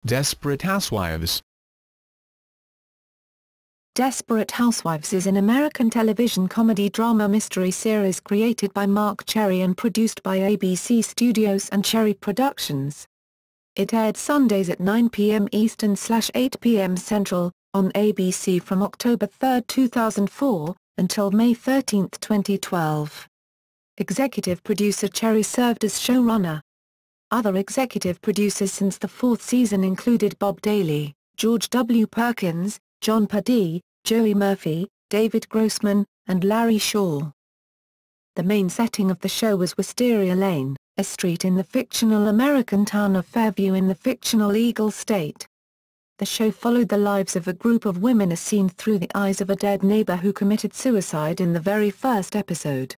Desperate Housewives. Desperate Housewives is an American television comedy drama mystery series created by Marc Cherry and produced by ABC Studios and Cherry Productions. It aired Sundays at 9 p.m. Eastern/8 p.m. Central, on ABC from October 3, 2004, until May 13, 2012. Executive producer Cherry served as showrunner. Other executive producers since the fourth season included Bob Daly, George W. Perkins, John Pardee, Joey Murphy, David Grossman, and Larry Shaw. The main setting of the show was Wisteria Lane, a street in the fictional American town of Fairview in the fictional Eagle State. The show followed the lives of a group of women as seen through the eyes of a dead neighbor who committed suicide in the very first episode.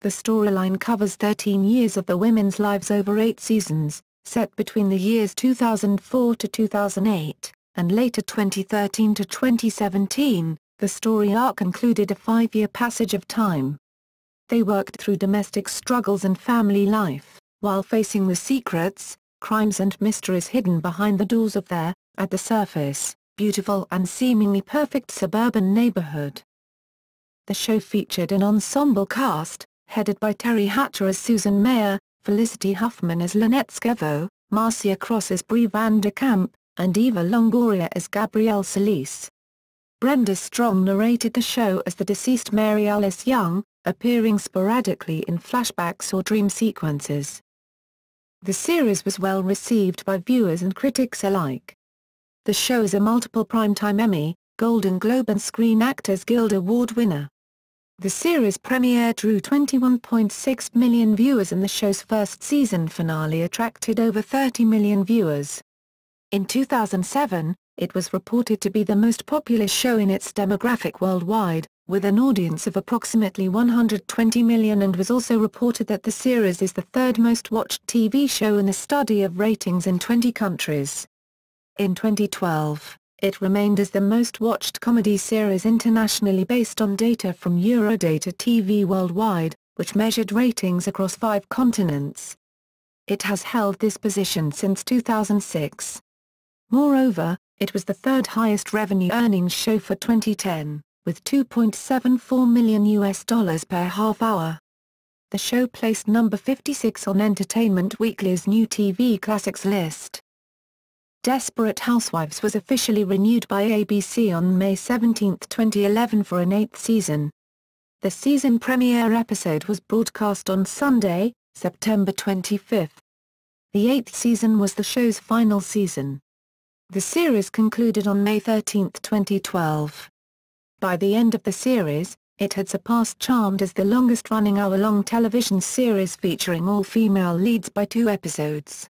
The storyline covers 13 years of the women's lives over 8 seasons, set between the years 2004 to 2008, and later 2013 to 2017. The story arc included a 5-year passage of time. They worked through domestic struggles and family life, while facing the secrets, crimes and mysteries hidden behind the doors of their, at the surface, beautiful and seemingly perfect suburban neighborhood. The show featured an ensemble cast, headed by Teri Hatcher as Susan Mayer, Felicity Huffman as Lynette Scevo, Marcia Cross as Brie Van de Kamp, and Eva Longoria as Gabrielle Solis. Brenda Strong narrated the show as the deceased Mary Alice Young, appearing sporadically in flashbacks or dream sequences. The series was well received by viewers and critics alike. The show is a multiple Primetime Emmy, Golden Globe and Screen Actors Guild Award winner. The series premiere drew 21.6 million viewers and the show's first season finale attracted over 30 million viewers. In 2007, it was reported to be the most popular show in its demographic worldwide, with an audience of approximately 120 million, and was also reported that the series is the third most watched TV show in a study of ratings in 20 countries. In 2012, it remained as the most watched comedy series internationally based on data from Eurodata TV Worldwide, which measured ratings across 5 continents. It has held this position since 2006. Moreover, it was the third highest revenue earnings show for 2010, with $2.74 million per half hour. The show placed number 56 on Entertainment Weekly's New TV Classics list. Desperate Housewives was officially renewed by ABC on May 17, 2011 for an 8th season. The season premiere episode was broadcast on Sunday, September 25. The 8th season was the show's final season. The series concluded on May 13, 2012. By the end of the series, it had surpassed Charmed as the longest-running hour-long television series featuring all-female leads by 2 episodes.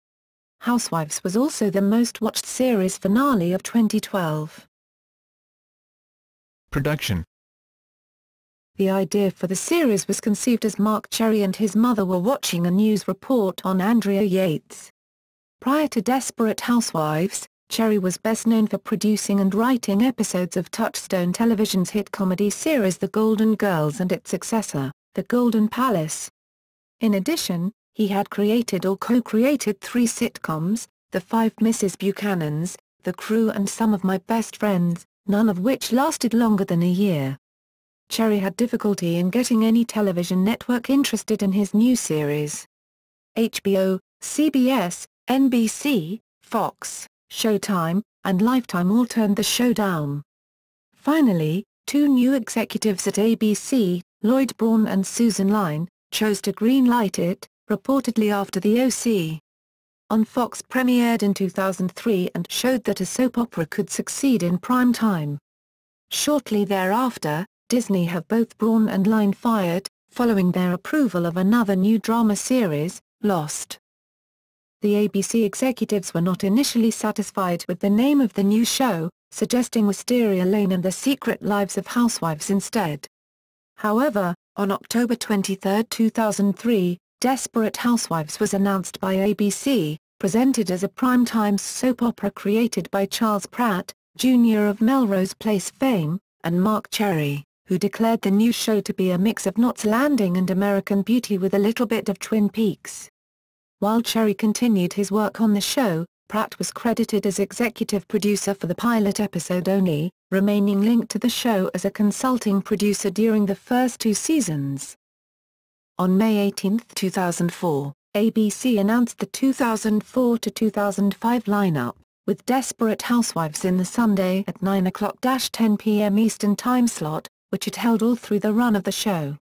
Housewives was also the most-watched series finale of 2012. Production. The idea for the series was conceived as Marc Cherry and his mother were watching a news report on Andrea Yates. Prior to Desperate Housewives, Cherry was best known for producing and writing episodes of Touchstone Television's hit comedy series The Golden Girls and its successor, The Golden Palace. In addition, he had created or co-created 3 sitcoms, The 5 Mrs. Buchanans, The Crew and Some of My Best Friends, none of which lasted longer than a year. Cherry had difficulty in getting any television network interested in his new series. HBO, CBS, NBC, Fox, Showtime, and Lifetime all turned the show down. Finally, 2 new executives at ABC, Lloyd Braun and Susan Lyne, chose to green-light it, reportedly after The OC. On Fox premiered in 2003 and showed that a soap opera could succeed in prime time. Shortly thereafter, Disney have both Braun and Lyne fired, following their approval of another new drama series, Lost. The ABC executives were not initially satisfied with the name of the new show, suggesting Wisteria Lane and the Secret Lives of Housewives instead. However, on October 23, 2003, Desperate Housewives was announced by ABC, presented as a primetime soap opera created by Charles Pratt, Jr. of Melrose Place fame, and Marc Cherry, who declared the new show to be a mix of Knots Landing and American Beauty with a little bit of Twin Peaks. While Cherry continued his work on the show, Pratt was credited as executive producer for the pilot episode only, remaining linked to the show as a consulting producer during the first 2 seasons. On May 18, 2004, ABC announced the 2004-2005 lineup, with Desperate Housewives in the Sunday at 9:00-10 p.m. Eastern Time slot, which it held all through the run of the show.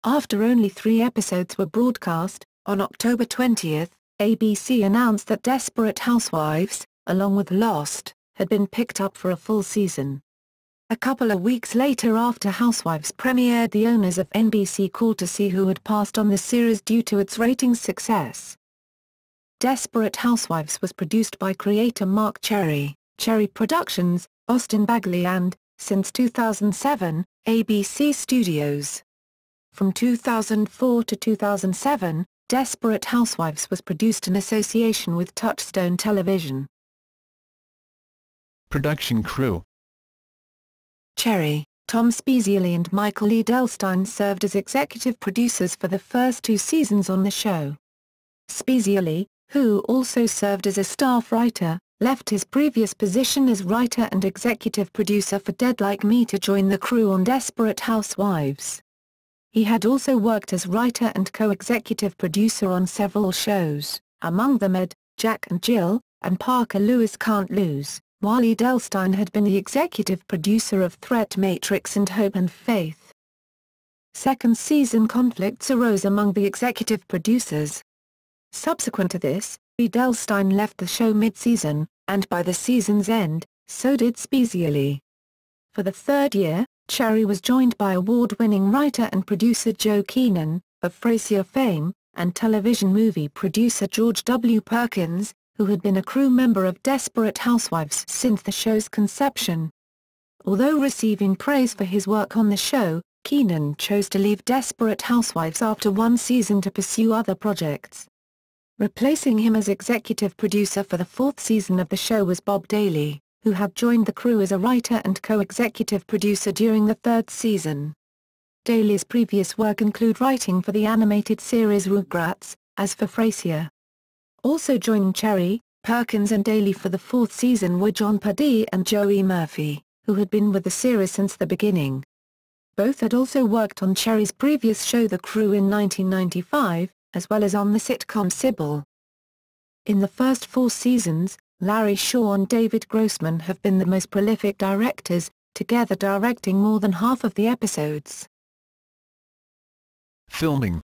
After only 3 episodes were broadcast, on October 20, ABC announced that Desperate Housewives, along with Lost, had been picked up for a full season. A couple of weeks later, after Housewives premiered, the owners of NBC called to see who had passed on the series due to its ratings success. Desperate Housewives was produced by creator Marc Cherry, Cherry Productions, Austin Bagley and, since 2007, ABC Studios. From 2004 to 2007, Desperate Housewives was produced in association with Touchstone Television. Production crew: Cherry, Tom Spezialy and Michael Edelstein served as executive producers for the first 2 seasons on the show. Spezialy, who also served as a staff writer, left his previous position as writer and executive producer for Dead Like Me to join the crew on Desperate Housewives. He had also worked as writer and co-executive producer on several shows, among them Ed, Jack and Jill, and Parker Lewis Can't Lose, while Edelstein had been the executive producer of Threat Matrix and Hope and Faith. Second season conflicts arose among the executive producers. Subsequent to this, Edelstein left the show mid-season, and by the season's end, so did Spezialy. For the 3rd year, Cherry was joined by award-winning writer and producer Joe Keenan, of Frasier fame, and television movie producer George W. Perkins, who had been a crew member of Desperate Housewives since the show's conception. Although receiving praise for his work on the show, Keenan chose to leave Desperate Housewives after 1 season to pursue other projects. Replacing him as executive producer for the 4th season of the show was Bob Daly, who had joined the crew as a writer and co-executive producer during the 3rd season. Daly's previous work include writing for the animated series Rugrats, as for Frasier. Also joining Cherry, Perkins and Daly for the 4th season were John Pardee and Joey Murphy, who had been with the series since the beginning. Both had also worked on Cherry's previous show The Crew in 1995, as well as on the sitcom Sybil. In the first 4 seasons, Larry Shaw and David Grossman have been the most prolific directors, together directing more than half of the episodes. Filming: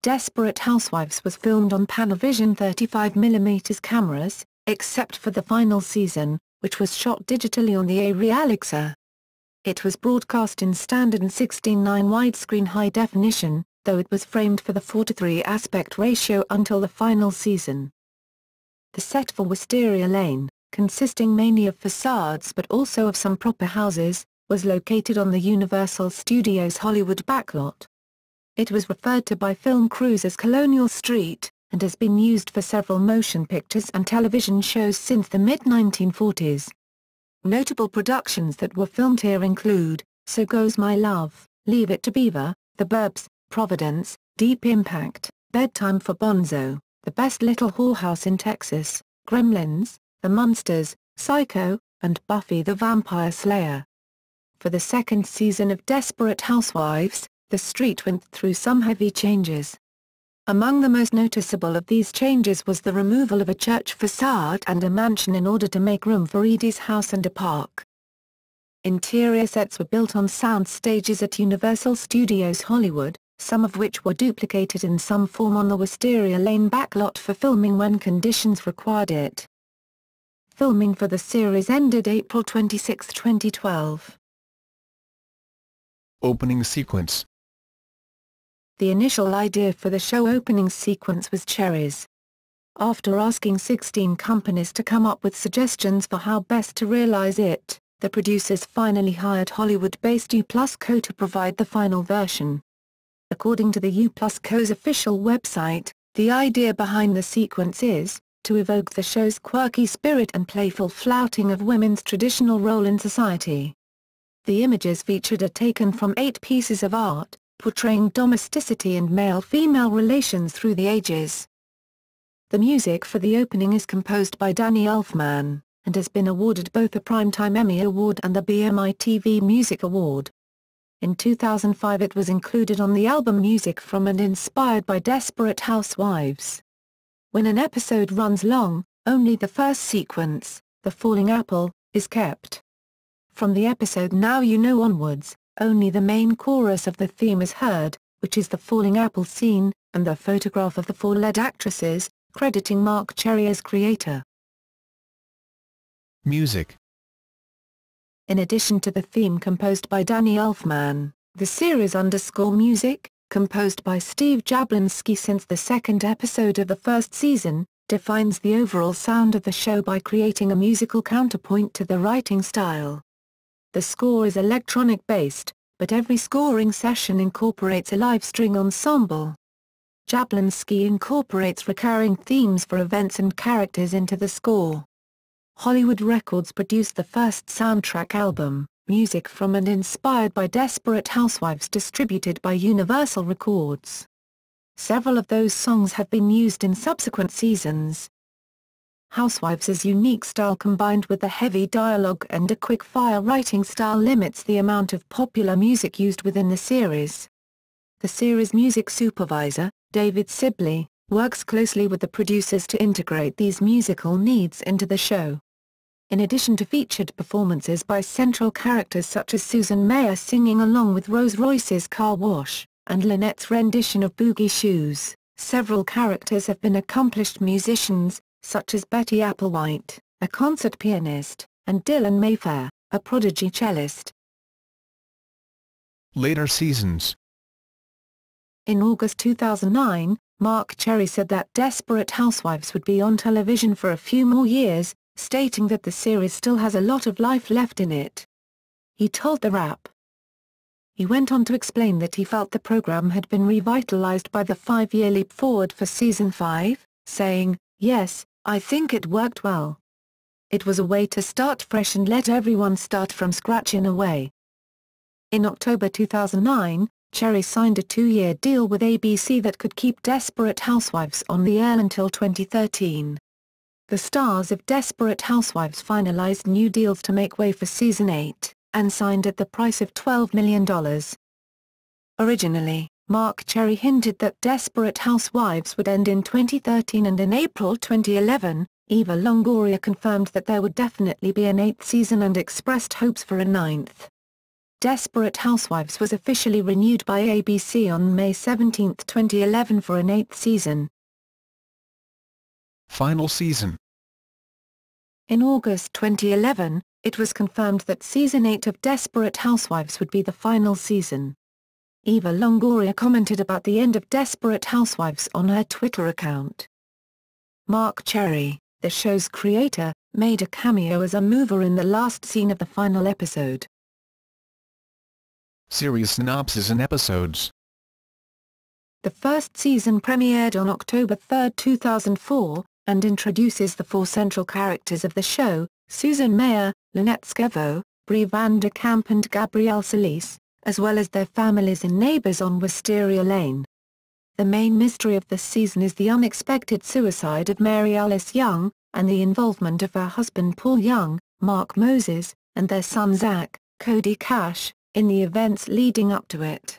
Desperate Housewives was filmed on Panavision 35mm cameras, except for the final season, which was shot digitally on the Arri Alexa. It was broadcast in standard and 16:9 widescreen high definition, though it was framed for the 4:3 aspect ratio until the final season. The set for Wisteria Lane, consisting mainly of facades but also of some proper houses, was located on the Universal Studios Hollywood backlot. It was referred to by film crews as Colonial Street, and has been used for several motion pictures and television shows since the mid-1940s. Notable productions that were filmed here include, So Goes My Love, Leave It to Beaver, The Burbs, Providence, Deep Impact, Bedtime for Bonzo, The Best Little Whorehouse in Texas, Gremlins, The Munsters, Psycho, and Buffy the Vampire Slayer. For the 2nd season of Desperate Housewives, the street went through some heavy changes. Among the most noticeable of these changes was the removal of a church facade and a mansion in order to make room for Edie's house and a park. Interior sets were built on sound stages at Universal Studios Hollywood, some of which were duplicated in some form on the Wisteria Lane backlot for filming when conditions required it. Filming for the series ended April 26, 2012. Opening sequence: The initial idea for the show opening sequence was Cherry's. After asking 16 companies to come up with suggestions for how best to realize it, the producers finally hired Hollywood-based U+Co to provide the final version. According to the U+Co's official website, the idea behind the sequence is to evoke the show's quirky spirit and playful flouting of women's traditional role in society. The images featured are taken from 8 pieces of art, portraying domesticity and male-female relations through the ages. The music for the opening is composed by Danny Elfman, and has been awarded both a Primetime Emmy Award and the BMI TV Music Award. In 2005 it was included on the album Music From and Inspired by Desperate Housewives. When an episode runs long, only the first sequence, The Falling Apple, is kept. From the episode Now You Know onwards, only the main chorus of the theme is heard, which is the falling apple scene, and the photograph of the four lead actresses, crediting Marc Cherry as creator. Music. In addition to the theme composed by Danny Elfman, the series' music, composed by Steve Jablonsky since the second episode of the first season, defines the overall sound of the show by creating a musical counterpoint to the writing style. The score is electronic-based, but every scoring session incorporates a live string ensemble. Jablonsky incorporates recurring themes for events and characters into the score. Hollywood Records produced the first soundtrack album, Music From and Inspired by Desperate Housewives, distributed by Universal Records. Several of those songs have been used in subsequent seasons. Housewives' unique style combined with the heavy dialogue and a quick-fire writing style limits the amount of popular music used within the series. The series' music supervisor, David Sibley, works closely with the producers to integrate these musical needs into the show. In addition to featured performances by central characters such as Susan Mayer singing along with Rose Royce's Car Wash, and Lynette's rendition of Boogie Shoes, several characters have been accomplished musicians, such as Betty Applewhite, a concert pianist, and Dylan Mayfair, a prodigy cellist. Later seasons. In August 2009, Marc Cherry said that Desperate Housewives would be on television for a few more years, stating that the series still has a lot of life left in it. He told The Wrap. He went on to explain that he felt the program had been revitalized by the 5-year leap forward for Season 5, saying, "Yes, I think it worked well. It was a way to start fresh and let everyone start from scratch in a way." In October 2009, Cherry signed a 2-year deal with ABC that could keep Desperate Housewives on the air until 2013. The stars of Desperate Housewives finalized new deals to make way for Season 8, and signed at the price of $12 million. Originally, Marc Cherry hinted that Desperate Housewives would end in 2013, and in April 2011, Eva Longoria confirmed that there would definitely be an 8th season and expressed hopes for a 9th. Desperate Housewives was officially renewed by ABC on May 17, 2011 for an 8th season. Final season. In August 2011, it was confirmed that Season 8 of Desperate Housewives would be the final season. Eva Longoria commented about the end of Desperate Housewives on her Twitter account. Marc Cherry, the show's creator, made a cameo as a mover in the last scene of the final episode. Series synopsis and episodes. The first season premiered on October 3, 2004, and introduces the 4 central characters of the show, Susan Mayer, Lynette Scavo, Brie Van de Kamp and Gabrielle Solis, as well as their families and neighbors on Wisteria Lane. The main mystery of the season is the unexpected suicide of Mary Alice Young, and the involvement of her husband Paul Young, Mark Moses, and their son Zach, Cody Cash, in the events leading up to it.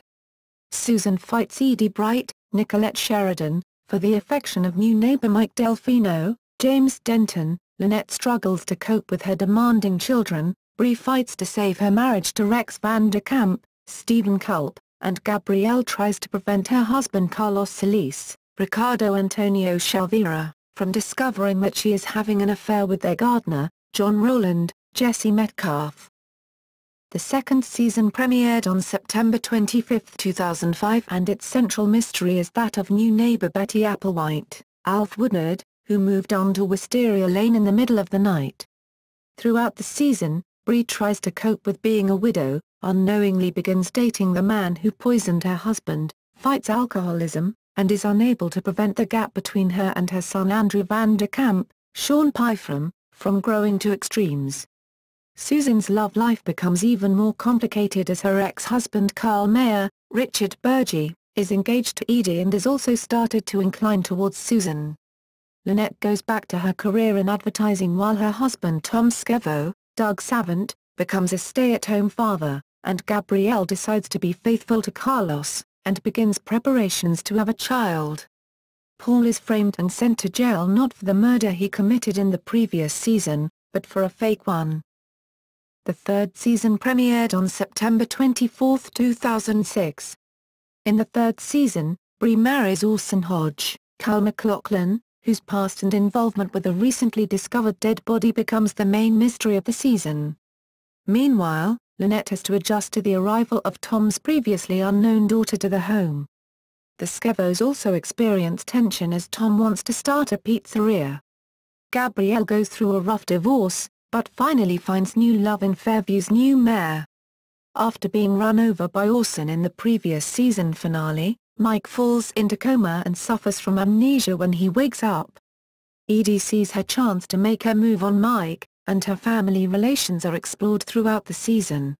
Susan fights Edie Bright, Nicolette Sheridan, for the affection of new neighbor Mike Delfino, James Denton. Lynette struggles to cope with her demanding children, Brie fights to save her marriage to Rex Van de Kamp, Stephen Culp, and Gabrielle tries to prevent her husband Carlos Solis, Ricardo Antonio Chavira, from discovering that she is having an affair with their gardener, John Rowland, Jesse Metcalf. The second season premiered on September 25, 2005, and its central mystery is that of new neighbor Betty Applewhite, Alf Woodard, who moved on to Wisteria Lane in the middle of the night. Throughout the season, Brie tries to cope with being a widow, unknowingly begins dating the man who poisoned her husband, fights alcoholism, and is unable to prevent the gap between her and her son Andrew Van de Kamp, Sean Pyfrom, from growing to extremes. Susan's love life becomes even more complicated as her ex-husband Carl Mayer, Richard Burgi, is engaged to Edie and has also started to incline towards Susan. Lynette goes back to her career in advertising while her husband Tom Skevo, Doug Savant, becomes a stay-at-home father, and Gabrielle decides to be faithful to Carlos, and begins preparations to have a child. Paul is framed and sent to jail not for the murder he committed in the previous season, but for a fake one. The third season premiered on September 24, 2006. In the third season, Bree marries Orson Hodge. Cal McLachlan, whose past and involvement with a recently discovered dead body becomes the main mystery of the season. Meanwhile, Lynette has to adjust to the arrival of Tom's previously unknown daughter to the home. The Skevos also experience tension as Tom wants to start a pizzeria. Gabrielle goes through a rough divorce, but finally finds new love in Fairview's new mayor. After being run over by Orson in the previous season finale, Mike falls into coma and suffers from amnesia when he wakes up. Edie sees her chance to make her move on Mike, and her family relations are explored throughout the season.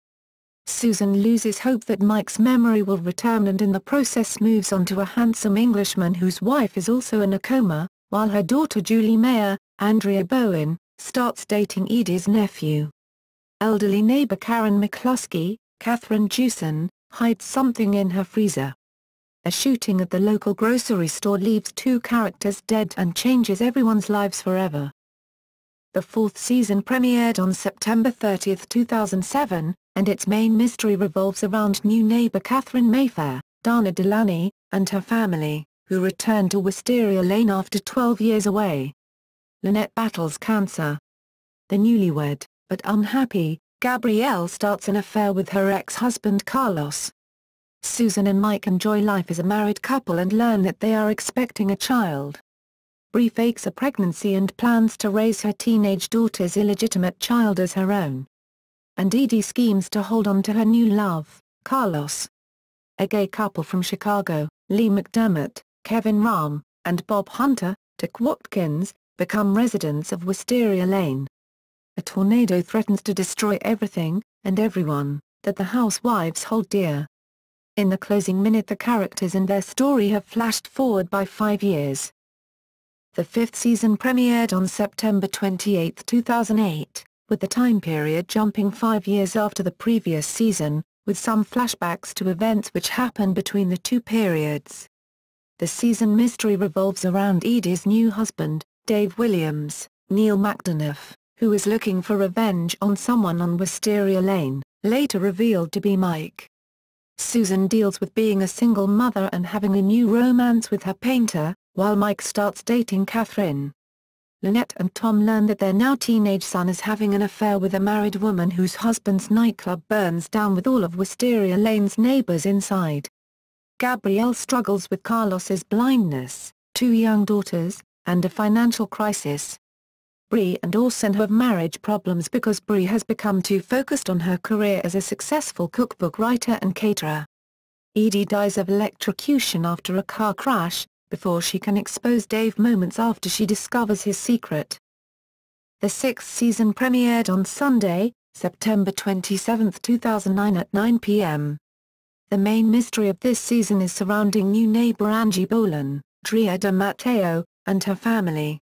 Susan loses hope that Mike's memory will return and in the process moves on to a handsome Englishman whose wife is also in a coma, while her daughter Julie Mayer, Andrea Bowen, starts dating Edie's nephew. Elderly neighbor Karen McCluskey, Catherine Jewson, hides something in her freezer. A shooting at the local grocery store leaves two characters dead and changes everyone's lives forever. The fourth season premiered on September 30, 2007, and its main mystery revolves around new neighbor Catherine Mayfair, Dana Delaney, and her family, who return to Wisteria Lane after 12 years away. Lynette battles cancer. The newlywed, but unhappy, Gabrielle starts an affair with her ex-husband Carlos. Susan and Mike enjoy life as a married couple and learn that they are expecting a child. Bree fakes a pregnancy and plans to raise her teenage daughter's illegitimate child as her own. And Edie schemes to hold on to her new love, Carlos. A gay couple from Chicago, Lee McDermott, Kevin Rahm, and Bob Hunter, Dick Watkins, become residents of Wisteria Lane. A tornado threatens to destroy everything, and everyone, that the Housewives hold dear. In the closing minute the characters and their story have flashed forward by 5 years. The fifth season premiered on September 28, 2008, with the time period jumping 5 years after the previous season, with some flashbacks to events which happened between the two periods. The season mystery revolves around Edie's new husband, Dave Williams, Neal Mcdonough, who is looking for revenge on someone on Wisteria Lane, later revealed to be Mike. Susan deals with being a single mother and having a new romance with her painter, while Mike starts dating Catherine. Lynette and Tom learn that their now teenage son is having an affair with a married woman whose husband's nightclub burns down with all of Wisteria Lane's neighbors inside. Gabrielle struggles with Carlos's blindness, 2 young daughters, and a financial crisis. Bree and Orson have marriage problems because Bree has become too focused on her career as a successful cookbook writer and caterer. Edie dies of electrocution after a car crash, before she can expose Dave moments after she discovers his secret. The sixth season premiered on Sunday, September 27, 2009 at 9 p.m. The main mystery of this season is surrounding new neighbor Angie Bolan, Drea de Matteo, and her family.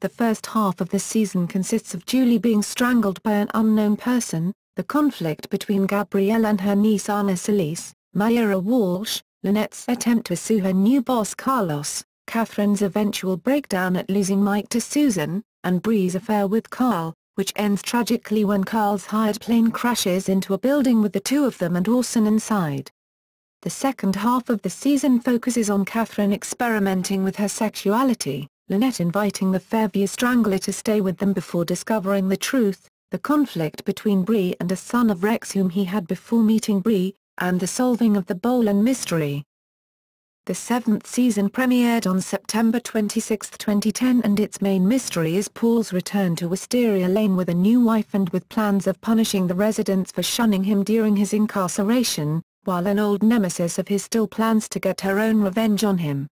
The first half of the season consists of Julie being strangled by an unknown person, the conflict between Gabrielle and her niece Anna Solis, Myra Walsh, Lynette's attempt to sue her new boss Carlos, Catherine's eventual breakdown at losing Mike to Susan, and Bree's affair with Carl, which ends tragically when Carl's hired plane crashes into a building with the two of them and Orson inside. The second half of the season focuses on Catherine experimenting with her sexuality, Lynette inviting the Fairview Strangler to stay with them before discovering the truth, the conflict between Bree and a son of Rex whom he had before meeting Bree, and the solving of the Bolan mystery. The seventh season premiered on September 26, 2010 and its main mystery is Paul's return to Wisteria Lane with a new wife and with plans of punishing the residents for shunning him during his incarceration, while an old nemesis of his still plans to get her own revenge on him.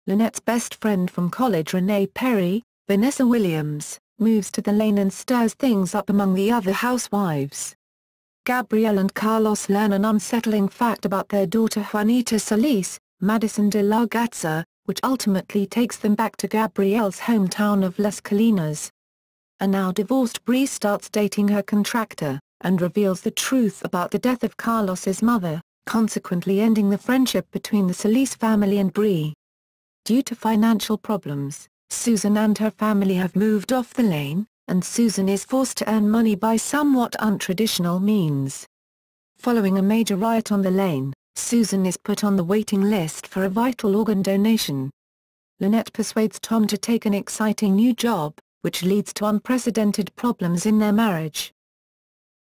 Lynette's best friend from college Renee Perry, Vanessa Williams, moves to the lane and stirs things up among the other housewives. Gabrielle and Carlos learn an unsettling fact about their daughter Juanita Solis, Madison de la Garza, which ultimately takes them back to Gabrielle's hometown of Las Colinas. A now divorced Bree starts dating her contractor, and reveals the truth about the death of Carlos's mother, consequently ending the friendship between the Solis family and Bree. Due to financial problems, Susan and her family have moved off the lane, and Susan is forced to earn money by somewhat untraditional means. Following a major riot on the lane, Susan is put on the waiting list for a vital organ donation. Lynette persuades Tom to take an exciting new job, which leads to unprecedented problems in their marriage.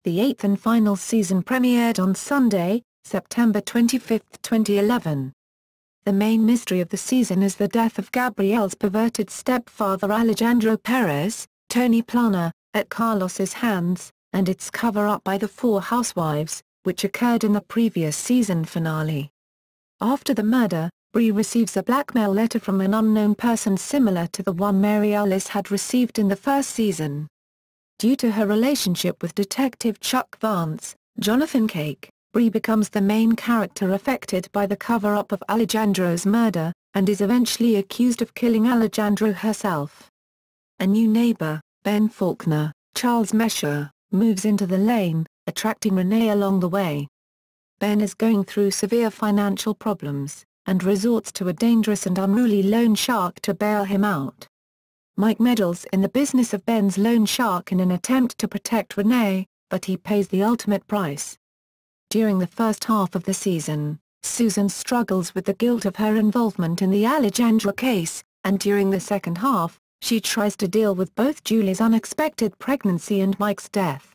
The 8th and final season premiered on Sunday, September 25, 2011. The main mystery of the season is the death of Gabrielle's perverted stepfather Alejandro Perez, Tony Plana, at Carlos's hands, and its cover-up by the four housewives, which occurred in the previous season finale. After the murder, Bree receives a blackmail letter from an unknown person similar to the one Mary Alice had received in the first season. Due to her relationship with Detective Chuck Vance, Jonathan Cake, Bree becomes the main character affected by the cover-up of Alejandro's murder, and is eventually accused of killing Alejandro herself. A new neighbor, Ben Faulkner, Charles Mesher, moves into the lane, attracting Renee along the way. Ben is going through severe financial problems, and resorts to a dangerous and unruly loan shark to bail him out. Mike meddles in the business of Ben's loan shark in an attempt to protect Renee, but he pays the ultimate price. During the first half of the season, Susan struggles with the guilt of her involvement in the Alejandro case, and during the second half, she tries to deal with both Julie's unexpected pregnancy and Mike's death.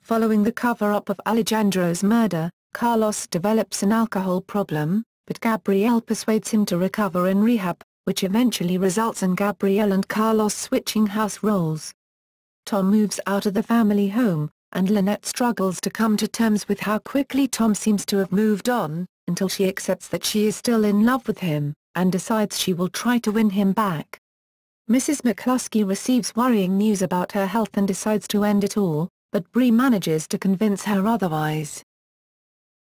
Following the cover-up of Alejandro's murder, Carlos develops an alcohol problem, but Gabrielle persuades him to recover in rehab, which eventually results in Gabrielle and Carlos switching house roles. Tom moves out of the family home, and Lynette struggles to come to terms with how quickly Tom seems to have moved on, until she accepts that she is still in love with him, and decides she will try to win him back. Mrs. McCluskey receives worrying news about her health and decides to end it all, but Bree manages to convince her otherwise.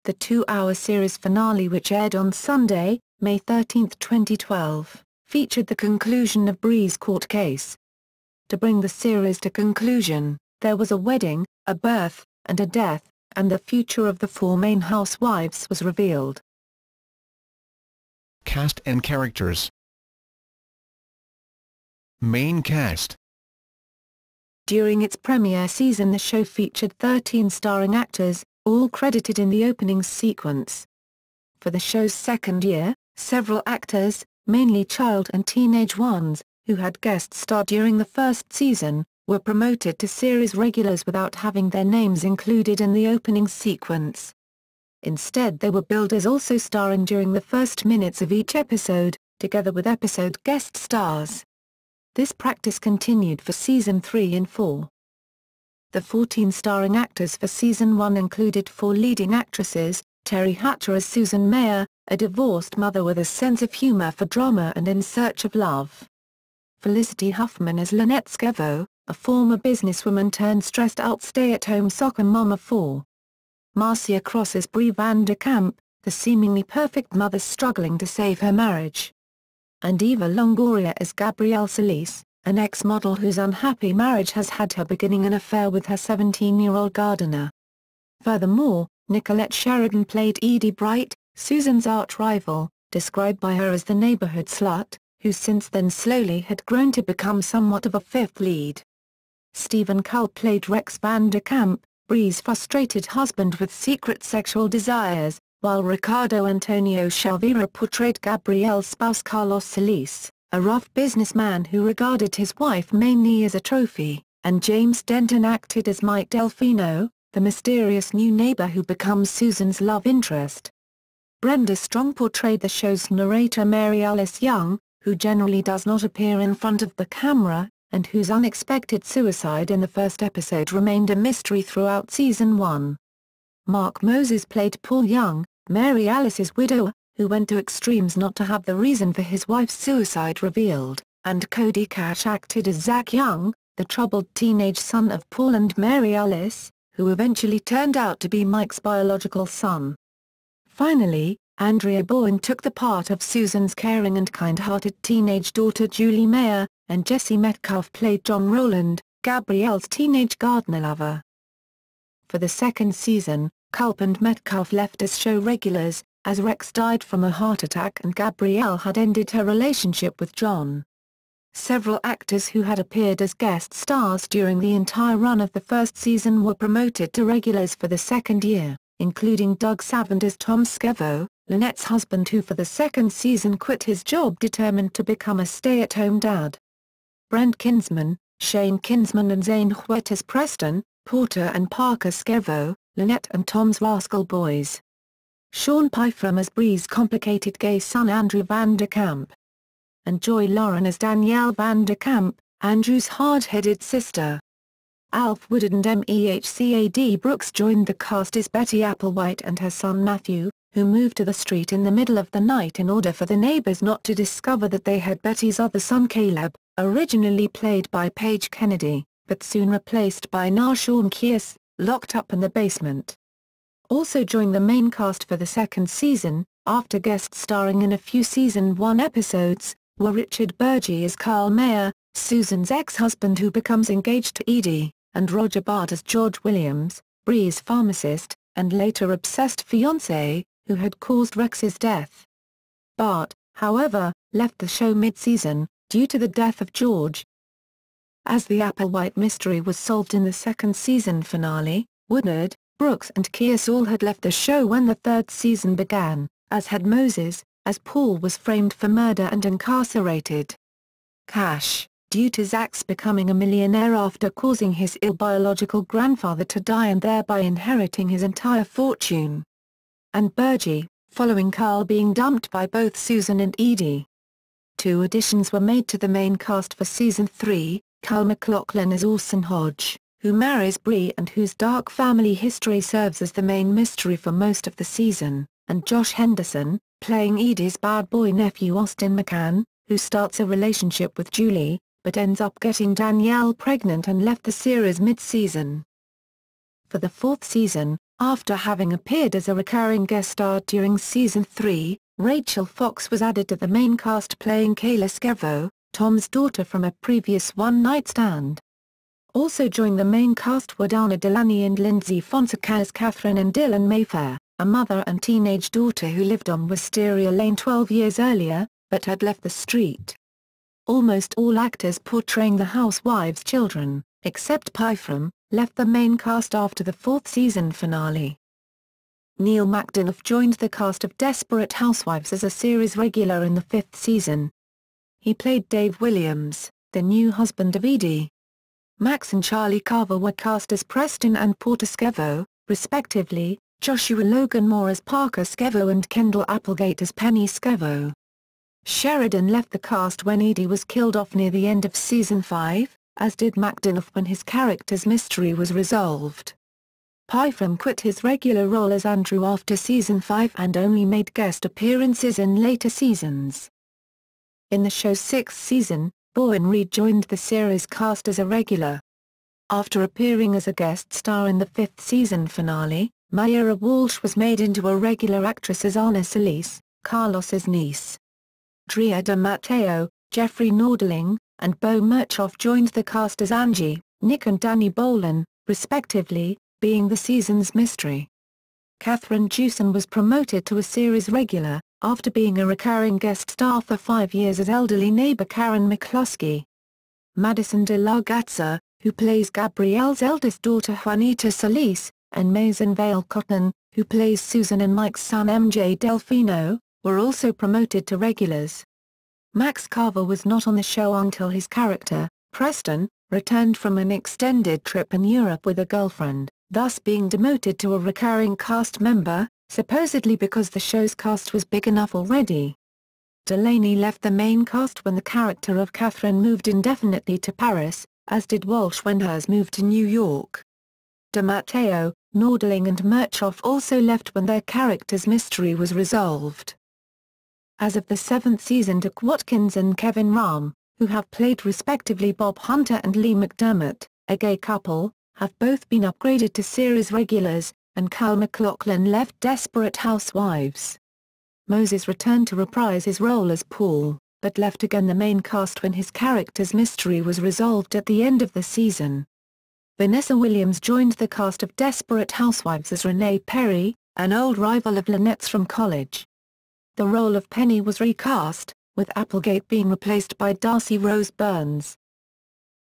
The 2-hour series finale, which aired on Sunday, May 13, 2012, featured the conclusion of Bree's court case. To bring the series to conclusion, there was a wedding, a birth, and a death, and the future of the four main housewives was revealed. Cast and characters. Main cast. During its premiere season, the show featured 13 starring actors, all credited in the opening sequence. For the show's second year, several actors, mainly child and teenage ones, who had guest starred during the first season, were promoted to series regulars without having their names included in the opening sequence. Instead, they were billed as also starring during the first minutes of each episode, together with episode guest stars. This practice continued for season 3 and 4. The 14 starring actors for season 1 included 4 leading actresses: Teri Hatcher as Susan Mayer, a divorced mother with a sense of humor for drama and in search of love; Felicity Huffman as Lynette Skevo, a former businesswoman turned stressed-out stay-at-home soccer mom of 4; Marcia Cross as Bree Van de Kamp, the seemingly perfect mother struggling to save her marriage; and Eva Longoria as Gabrielle Solis, an ex-model whose unhappy marriage has had her beginning an affair with her 17-year-old gardener. Furthermore, Nicolette Sheridan played Edie Bright, Susan's arch-rival, described by her as the neighborhood slut, who since then slowly had grown to become somewhat of a fifth lead. Stephen Cull played Rex Van de Kamp, Bree's frustrated husband with secret sexual desires, while Ricardo Antonio Chavira portrayed Gabrielle's spouse Carlos Solis, a rough businessman who regarded his wife mainly as a trophy, and James Denton acted as Mike Delfino, the mysterious new neighbor who becomes Susan's love interest. Brenda Strong portrayed the show's narrator Mary Alice Young, who generally does not appear in front of the camera, and whose unexpected suicide in the first episode remained a mystery throughout season 1. Mark Moses played Paul Young, Mary Alice's widower, who went to extremes not to have the reason for his wife's suicide revealed, and Cody Cash acted as Zach Young, the troubled teenage son of Paul and Mary Alice, who eventually turned out to be Mike's biological son. Finally, Andrea Bowen took the part of Susan's caring and kind-hearted teenage daughter Julie Mayer, and Jesse Metcalfe played John Rowland, Gabrielle's teenage gardener lover. For the second season, Culp and Metcalfe left as show regulars, as Rex died from a heart attack and Gabrielle had ended her relationship with John. Several actors who had appeared as guest stars during the entire run of the first season were promoted to regulars for the second year, including Doug Savant as Tom Skevo, Lynette's husband who for the second season quit his job determined to become a stay-at-home dad. Brent Kinsman, Shane Kinsman and Zane Huet as Preston, Porter and Parker Skevo, Lynette and Tom's rascal boys. Sean Pyfram as Bree's complicated gay son Andrew Van der Kamp. And Joy Lauren as Danielle Van der Kamp, Andrew's hard-headed sister. Alf Woodard and Mehcad Brooks joined the cast as Betty Applewhite and her son Matthew, who moved to the street in the middle of the night in order for the neighbors not to discover that they had Betty's other son Caleb, originally played by Paige Kennedy, but soon replaced by Narshawn Kearse, locked up in the basement. Also joined the main cast for the second season, after guest starring in a few season 1 episodes, were Richard Burgi as Carl Mayer, Susan's ex-husband who becomes engaged to Edie, and Roger Bart as George Williams, Bree's pharmacist, and later obsessed fiancé, who had caused Rex's death. Bart, however, left the show mid-season, due to the death of George. As the Applewhite mystery was solved in the second season finale, Woodard, Brooks and Kearse all had left the show when the third season began, as had Moses, as Paul was framed for murder and incarcerated. Cash, due to Zach's becoming a millionaire after causing his ill biological grandfather to die and thereby inheriting his entire fortune. And Burgi, following Carl being dumped by both Susan and Edie. 2 additions were made to the main cast for season 3, Kyle MacLachlan as Orson Hodge, who marries Bree and whose dark family history serves as the main mystery for most of the season, and Josh Henderson, playing Edie's bad boy nephew Austin McCann, who starts a relationship with Julie, but ends up getting Danielle pregnant and left the series mid-season. For the fourth season, after having appeared as a recurring guest star during season 3, Rachel Fox was added to the main cast playing Kayla Skevo, Tom's daughter from a previous one-night stand. Also joined the main cast were Dana Delany and Lindsay Fonseca as Catherine and Dylan Mayfair, a mother and teenage daughter who lived on Wisteria Lane 12 years earlier, but had left the street. Almost all actors portraying the Housewives' children, except Pyfram, left the main cast after the fourth season finale. Neal Mcdonough joined the cast of Desperate Housewives as a series regular in the fifth season. He played Dave Williams, the new husband of Edie. Max and Charlie Carver were cast as Preston and Porter Skevo, respectively, Joshua Logan Moore as Parker Skevo and Kendall Applegate as Penny Skevo. Sheridan left the cast when Edie was killed off near the end of season 5, as did Mcdonough when his character's mystery was resolved. Pyfram quit his regular role as Andrew after season 5 and only made guest appearances in later seasons. In the show's sixth season, Bowen rejoined the series cast as a regular. After appearing as a guest star in the fifth season finale, Mayra Walsh was made into a regular actress as Anna Solis, Carlos's niece. Drea de Matteo, Jeffrey Nordling, and Bo Murchoff joined the cast as Angie, Nick and Danny Bolan, respectively, being the season's mystery. Catherine Jewson was promoted to a series regular, after being a recurring guest star for 5 years as elderly neighbor Karen McCluskey. Madison de la Gatza, who plays Gabrielle's eldest daughter Juanita Solis, and Maison Vale Cotton, who plays Susan and Mike's son MJ Delfino, were also promoted to regulars. Max Carver was not on the show until his character, Preston, returned from an extended trip in Europe with a girlfriend, thus being demoted to a recurring cast member, supposedly because the show's cast was big enough already. Delaney left the main cast when the character of Catherine moved indefinitely to Paris, as did Walsh when hers moved to New York. De Matteo, Nordling and Murchoff also left when their character's mystery was resolved. As of the seventh season, Doug Watkins and Kevin Rahm, who have played respectively Bob Hunter and Lee McDermott, a gay couple, have both been upgraded to series regulars, and Kyle MacLachlan left Desperate Housewives. Moses returned to reprise his role as Paul, but left again the main cast when his character's mystery was resolved at the end of the season. Vanessa Williams joined the cast of Desperate Housewives as Renee Perry, an old rival of Lynette's from college. The role of Penny was recast, with Applegate being replaced by Darcy Rose Burns.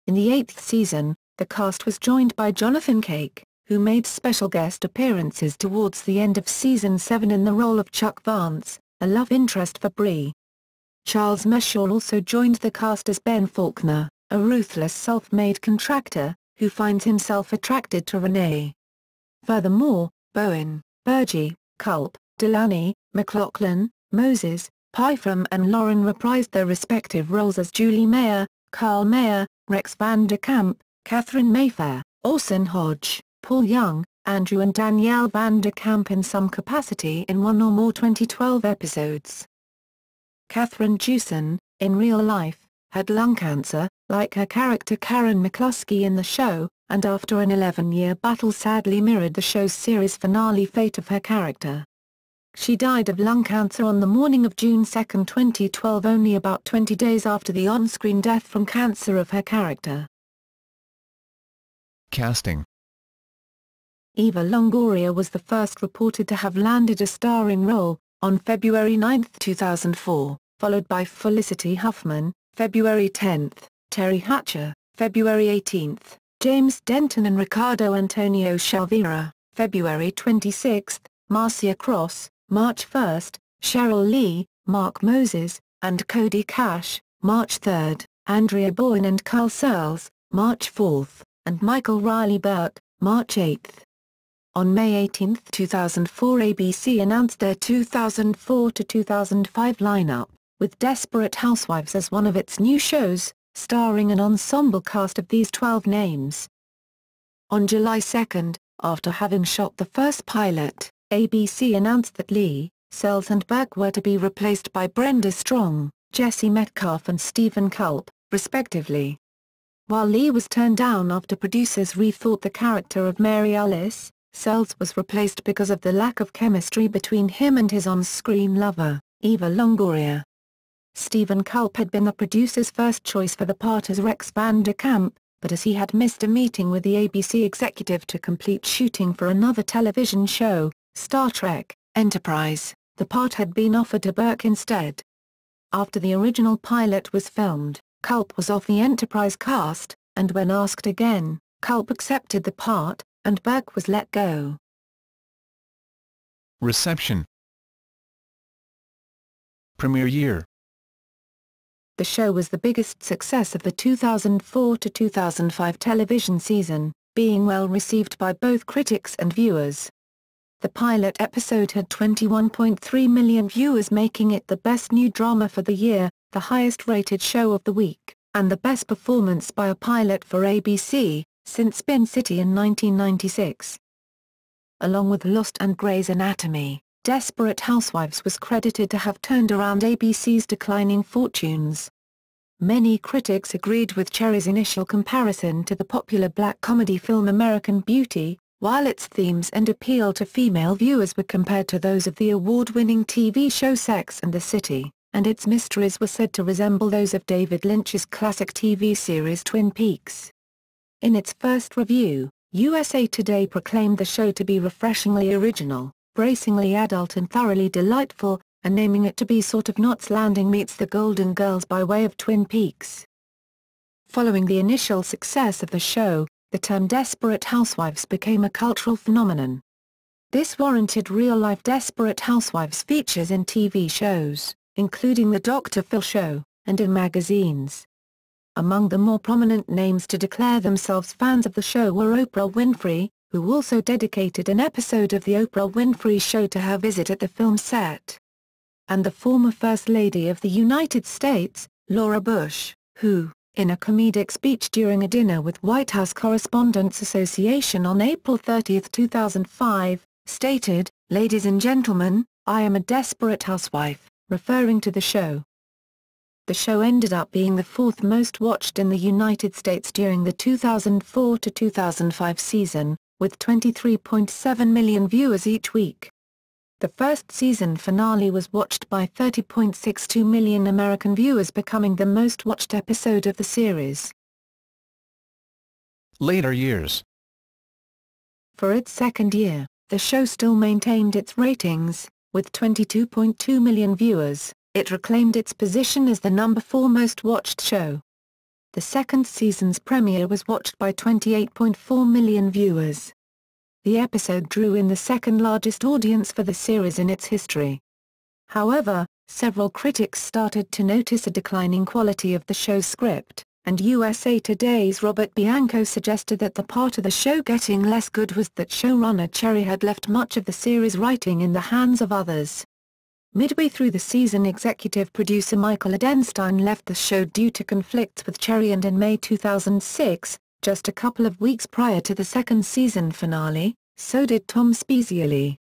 In the 8th season, the cast was joined by Jonathan Cake, who made special guest appearances towards the end of Season 7 in the role of Chuck Vance, a love interest for Bree. Charles Meshaw also joined the cast as Ben Faulkner, a ruthless self-made contractor, who finds himself attracted to Renee. Furthermore, Bowen, Burgee, Culp, Delaney, McLaughlin, Moses, Pytham and Lauren reprised their respective roles as Julie Mayer, Carl Mayer, Rex Van de Kamp, Catherine Mayfair, Orson Hodge, Paul Young, Andrew and Danielle Van de Kamp in some capacity in one or more 2012 episodes. Catherine Jewson, in real life, had lung cancer, like her character Karen McCluskey in the show, and after an 11-year battle sadly mirrored the show's series finale fate of her character. She died of lung cancer on the morning of June 2, 2012, only about 20 days after the on-screen death from cancer of her character. Casting. Eva Longoria was the first reported to have landed a starring role, on February 9, 2004, followed by Felicity Huffman, February 10, Teri Hatcher, February 18, James Denton and Ricardo Antonio Shalvira, February 26, Marcia Cross, March 1, Cheryl Lee, Mark Moses, and Cody Cash, March 3, Andrea Boyne and Carl Searles, March 4, and Michael Riley Burke, March 8. On May 18, 2004, ABC announced their 2004-2005 lineup, with Desperate Housewives as one of its new shows, starring an ensemble cast of these 12 names. On July 2, after having shot the first pilot, ABC announced that Lee, Searles and Burke were to be replaced by Brenda Strong, Jesse Metcalfe and Stephen Culp, respectively. While Lee was turned down after producers rethought the character of Mary Alice, Searles was replaced because of the lack of chemistry between him and his on-screen lover, Eva Longoria. Stephen Culp had been the producer's first choice for the part as Rex Van de Kamp, but as he had missed a meeting with the ABC executive to complete shooting for another television show, Star Trek, Enterprise, the part had been offered to Burke instead. After the original pilot was filmed, Culp was off the Enterprise cast, and when asked again, Culp accepted the part, and Burke was let go. Reception. Premiere year. The show was the biggest success of the 2004-2005 television season, being well received by both critics and viewers. The pilot episode had 21.3 million viewers, making it the best new drama for the year, the highest-rated show of the week, and the best performance by a pilot for ABC, since Spin City in 1996. Along with Lost and Grey's Anatomy, Desperate Housewives was credited to have turned around ABC's declining fortunes. Many critics agreed with Cherry's initial comparison to the popular black comedy film American Beauty, while its themes and appeal to female viewers were compared to those of the award-winning TV show Sex and the City, and its mysteries were said to resemble those of David Lynch's classic TV series Twin Peaks. In its first review, USA Today proclaimed the show to be refreshingly original, bracingly adult and thoroughly delightful, and naming it to be sort of Knots Landing meets The Golden Girls by way of Twin Peaks. Following the initial success of the show, the term Desperate Housewives became a cultural phenomenon. This warranted real-life Desperate Housewives features in TV shows, including The Dr. Phil Show, and in magazines. Among the more prominent names to declare themselves fans of the show were Oprah Winfrey, who also dedicated an episode of The Oprah Winfrey Show to her visit at the film set, and the former First Lady of the United States, Laura Bush, who, in a comedic speech during a dinner with White House Correspondents Association on April 30, 2005, stated, "Ladies and gentlemen, I am a desperate housewife," referring to the show. The show ended up being the fourth most watched in the United States during the 2004-2005 season, with 23.7 million viewers each week. The first season finale was watched by 30.62 million American viewers, becoming the most watched episode of the series. Later years. For its second year, the show still maintained its ratings. With 22.2 million viewers, it reclaimed its position as the number 4 most watched show. The second season's premiere was watched by 28.4 million viewers. The episode drew in the second largest audience for the series in its history. However, several critics started to notice a declining quality of the show's script, and USA Today's Robert Bianco suggested that the part of the show getting less good was that showrunner Cherry had left much of the series' writing in the hands of others. Midway through the season, executive producer Michael Edenstein left the show due to conflicts with Cherry, and in May 2006, just a couple of weeks prior to the second season finale, so did Tom Spezialy.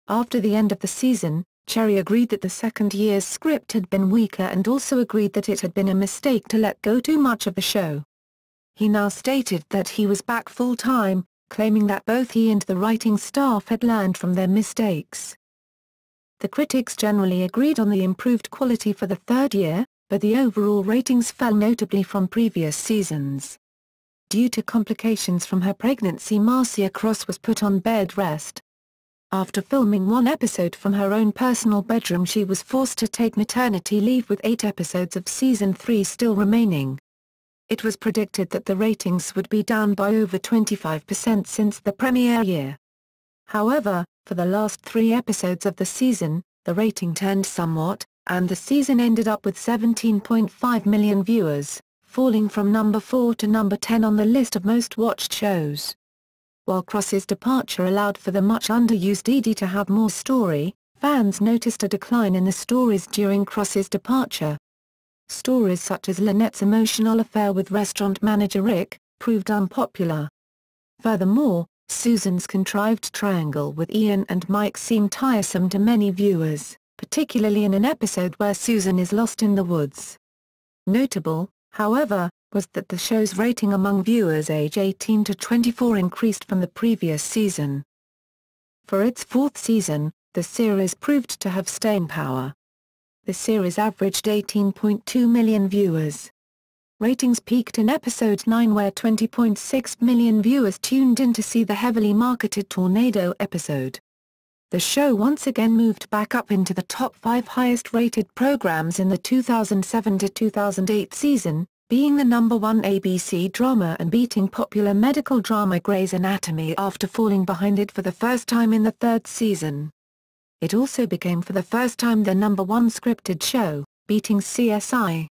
After the end of the season, Cherry agreed that the second year's script had been weaker and also agreed that it had been a mistake to let go too much of the show. He now stated that he was back full-time, claiming that both he and the writing staff had learned from their mistakes. The critics generally agreed on the improved quality for the third year, but the overall ratings fell notably from previous seasons. Due to complications from her pregnancy, Marcia Cross was put on bed rest. After filming one episode from her own personal bedroom, she was forced to take maternity leave with 8 episodes of Season 3 still remaining. It was predicted that the ratings would be down by over 25% since the premiere year. However, for the last 3 episodes of the season, the rating turned somewhat, and the season ended up with 17.5 million viewers, falling from number 4 to number 10 on the list of most watched shows. While Cross's departure allowed for the much underused Edie to have more story, fans noticed a decline in the stories during Cross's departure. Stories such as Lynette's emotional affair with restaurant manager Rick proved unpopular. Furthermore, Susan's contrived triangle with Ian and Mike seemed tiresome to many viewers, particularly in an episode where Susan is lost in the woods. Notable, however, was that the show's rating among viewers age 18 to 24 increased from the previous season. For its fourth season, the series proved to have staying power. The series averaged 18.2 million viewers. Ratings peaked in episode 9, where 20.6 million viewers tuned in to see the heavily marketed Tornado episode. The show once again moved back up into the top 5 highest-rated programs in the 2007 to 2008 season, being the number 1 ABC drama and beating popular medical drama Grey's Anatomy after falling behind it for the first time in the third season. It also became for the first time the number 1 scripted show, beating CSI.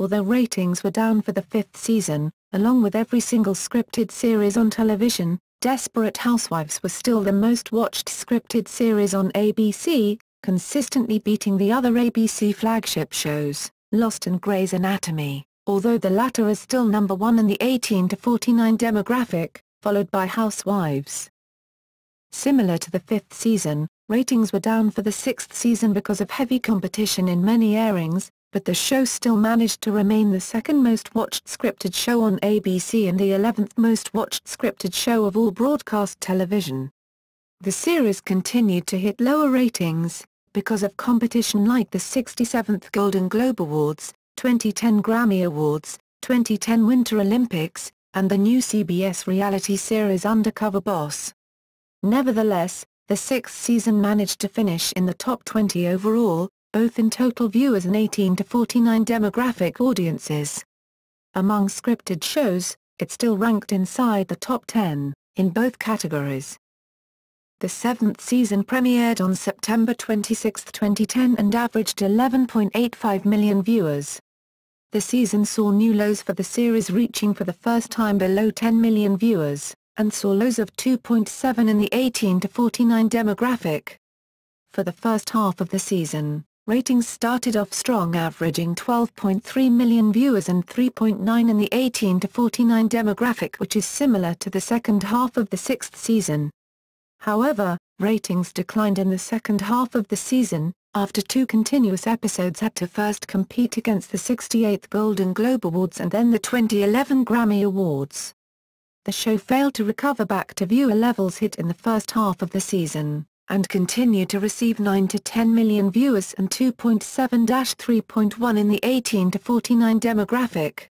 Although ratings were down for the fifth season, along with every single scripted series on television, Desperate Housewives was still the most watched scripted series on ABC, consistently beating the other ABC flagship shows, Lost and Grey's Anatomy, although the latter is still number 1 in the 18 to 49 demographic, followed by Housewives. Similar to the fifth season, ratings were down for the sixth season because of heavy competition in many airings, but the show still managed to remain the second most watched scripted show on ABC and the 11th most watched scripted show of all broadcast television. The series continued to hit lower ratings, because of competition like the 67th Golden Globe Awards, 2010 Grammy Awards, 2010 Winter Olympics, and the new CBS reality series Undercover Boss. Nevertheless, the sixth season managed to finish in the top 20 overall, both in total viewers and 18 to 49 demographic audiences. Among scripted shows, it still ranked inside the top 10, in both categories. The seventh season premiered on September 26, 2010 and averaged 11.85 million viewers. The season saw new lows for the series, reaching for the first time below 10 million viewers, and saw lows of 2.7 in the 18 to 49 demographic. For the first half of the season, ratings started off strong, averaging 12.3 million viewers and 3.9 in the 18 to 49 demographic, which is similar to the second half of the sixth season. However, ratings declined in the second half of the season, after 2 continuous episodes had to first compete against the 68th Golden Globe Awards and then the 2011 Grammy Awards. The show failed to recover back to viewer levels hit in the first half of the season, and continued to receive 9 to 10 million viewers and 2.7-3.1 in the 18 to 49 demographic.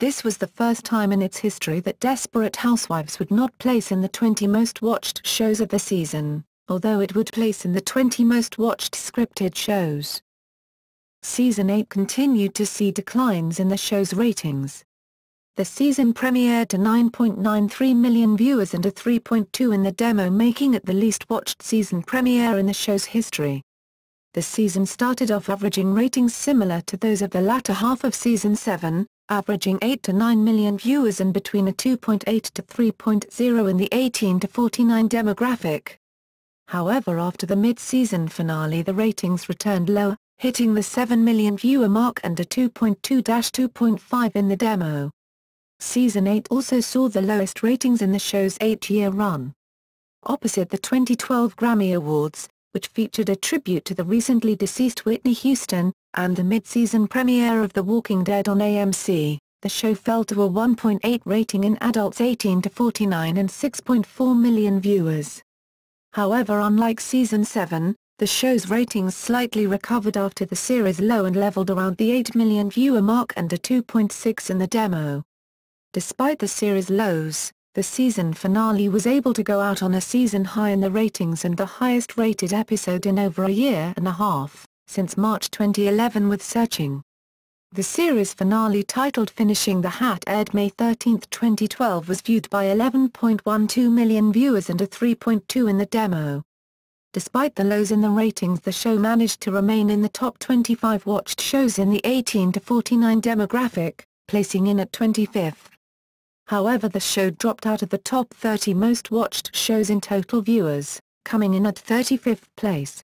This was the first time in its history that Desperate Housewives would not place in the 20 most watched shows of the season, although it would place in the 20 most watched scripted shows. Season 8 continued to see declines in the show's ratings. The season premiered to 9.93 million viewers and a 3.2 in the demo, making it the least watched season premiere in the show's history. The season started off averaging ratings similar to those of the latter half of season 7, averaging 8 to 9 million viewers and between a 2.8 to 3.0 in the 18 to 49 demographic. However, after the mid-season finale the ratings returned lower, hitting the 7 million viewer mark and a 2.2-2.5 in the demo. Season 8 also saw the lowest ratings in the show's 8-year run. Opposite the 2012 Grammy Awards, which featured a tribute to the recently deceased Whitney Houston, and the mid-season premiere of The Walking Dead on AMC, the show fell to a 1.8 rating in adults 18 to 49 and 6.4 million viewers. However, unlike season 7, the show's ratings slightly recovered after the series' low and leveled around the 8 million viewer mark and a 2.6 in the demo. Despite the series' lows, the season finale was able to go out on a season high in the ratings and the highest-rated episode in over a year and a half, since March 2011 with Searching. The series finale, titled Finishing the Hat, aired May 13, 2012, was viewed by 11.12 million viewers and a 3.2 in the demo. Despite the lows in the ratings, the show managed to remain in the top 25 watched shows in the 18 to 49 demographic, placing in at 25th. However, the show dropped out of the top 30 most watched shows in total viewers, coming in at 35th place.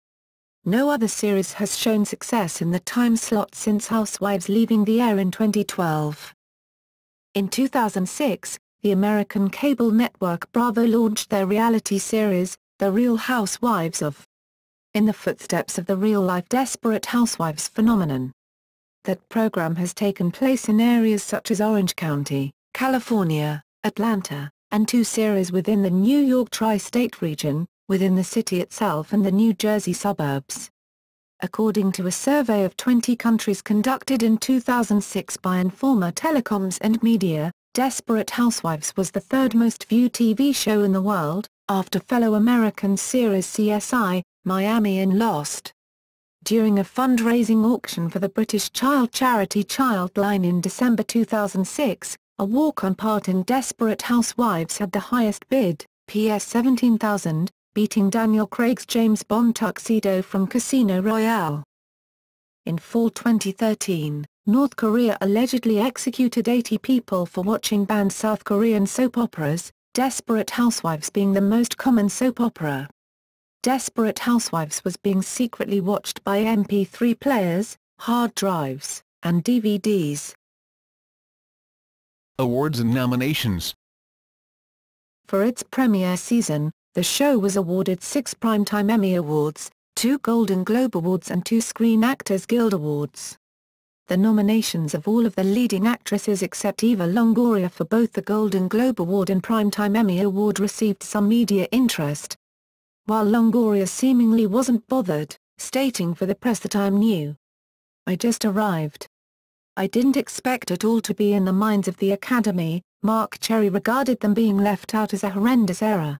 No other series has shown success in the time slot since Housewives leaving the air in 2012. In 2006, the American cable network Bravo launched their reality series, The Real Housewives of. In the footsteps of the real-life Desperate Housewives phenomenon. That program has taken place in areas such as Orange County, California, Atlanta, and 2 series within the New York tri-state region, within the city itself and the New Jersey suburbs. According to a survey of 20 countries conducted in 2006 by Informa Telecoms and Media, Desperate Housewives was the 3rd most viewed TV show in the world, after fellow American series CSI, Miami and Lost. During a fundraising auction for the British child charity Childline in December 2006, a walk-on part in Desperate Housewives had the highest bid, PS $17,000, beating Daniel Craig's James Bond tuxedo from Casino Royale. In fall 2013, North Korea allegedly executed 80 people for watching banned South Korean soap operas, Desperate Housewives being the most common soap opera. Desperate Housewives was being secretly watched by MP3 players, hard drives, and DVDs. Awards and nominations. For its premiere season, the show was awarded 6 Primetime Emmy Awards, 2 Golden Globe Awards and 2 Screen Actors Guild Awards. The nominations of all of the leading actresses except Eva Longoria for both the Golden Globe Award and Primetime Emmy Award received some media interest. While Longoria seemingly wasn't bothered, stating for the press that "I'm new. I just arrived. I didn't expect it all to be in the minds of the Academy." Marc Cherry regarded them being left out as a horrendous error.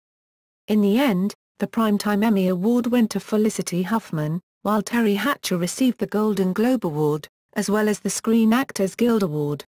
In the end, the Primetime Emmy Award went to Felicity Huffman, while Teri Hatcher received the Golden Globe Award, as well as the Screen Actors Guild Award.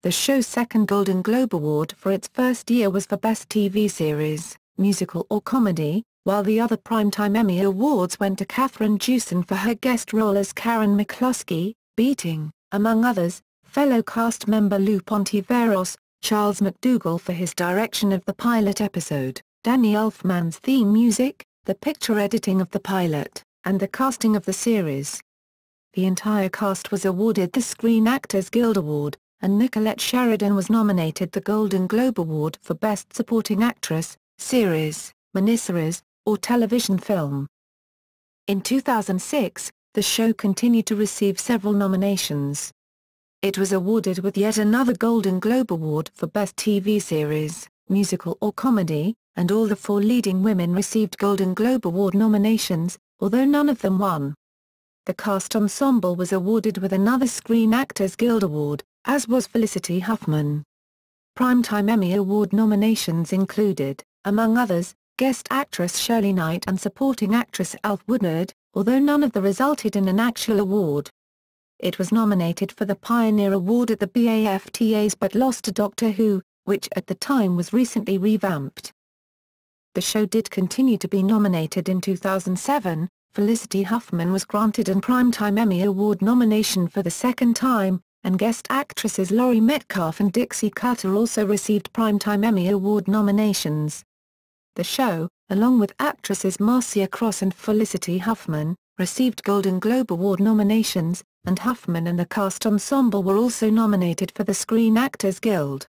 The show's second Golden Globe Award for its first year was for Best TV Series, Musical or Comedy, while the other Primetime Emmy Awards went to Kathryn Jewson for her guest role as Karen McCluskey, beating, among others, fellow cast member Lou Pontiveros, Charles McDougall for his direction of the pilot episode, Danny Elfman's theme music, the picture editing of the pilot, and the casting of the series. The entire cast was awarded the Screen Actors Guild Award, and Nicolette Sheridan was nominated the Golden Globe Award for Best Supporting Actress, Series, Miniseries, or Television Film. In 2006, the show continued to receive several nominations. It was awarded with yet another Golden Globe Award for Best TV Series, Musical or Comedy, and all the 4 leading women received Golden Globe Award nominations, although none of them won. The cast ensemble was awarded with another Screen Actors Guild Award, as was Felicity Huffman. Primetime Emmy Award nominations included, among others, guest actress Shirley Knight and supporting actress Alf Woodard, although none of them resulted in an actual award. It was nominated for the Pioneer Award at the BAFTAs but lost to Doctor Who, which at the time was recently revamped. The show did continue to be nominated in 2007. Felicity Huffman was granted an Primetime Emmy Award nomination for the second time, and guest actresses Laurie Metcalf and Dixie Carter also received Primetime Emmy Award nominations. The show, along with actresses Marcia Cross and Felicity Huffman, received Golden Globe Award nominations, and Huffman and the cast ensemble were also nominated for the Screen Actors Guild.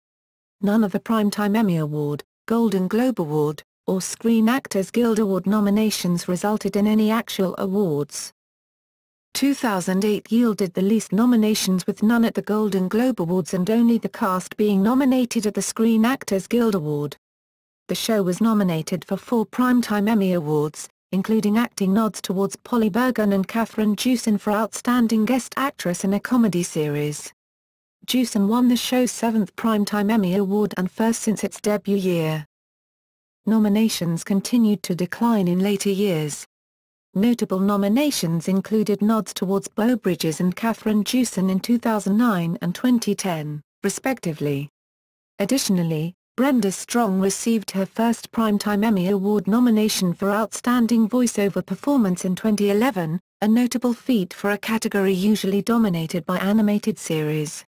None of the Primetime Emmy Award, Golden Globe Award, or Screen Actors Guild Award nominations resulted in any actual awards. 2008 yielded the least nominations with none at the Golden Globe Awards and only the cast being nominated at the Screen Actors Guild Award. The show was nominated for 4 Primetime Emmy Awards, including acting nods towards Polly Bergen and Kathryn Jewson for Outstanding Guest Actress in a Comedy Series. Jewson won the show's 7th Primetime Emmy Award and first since its debut year. Nominations continued to decline in later years. Notable nominations included nods towards Beau Bridges and Kathryn Jewson in 2009 and 2010, respectively. Additionally, Brenda Strong received her first Primetime Emmy Award nomination for Outstanding Voiceover Performance in 2011, a notable feat for a category usually dominated by animated series.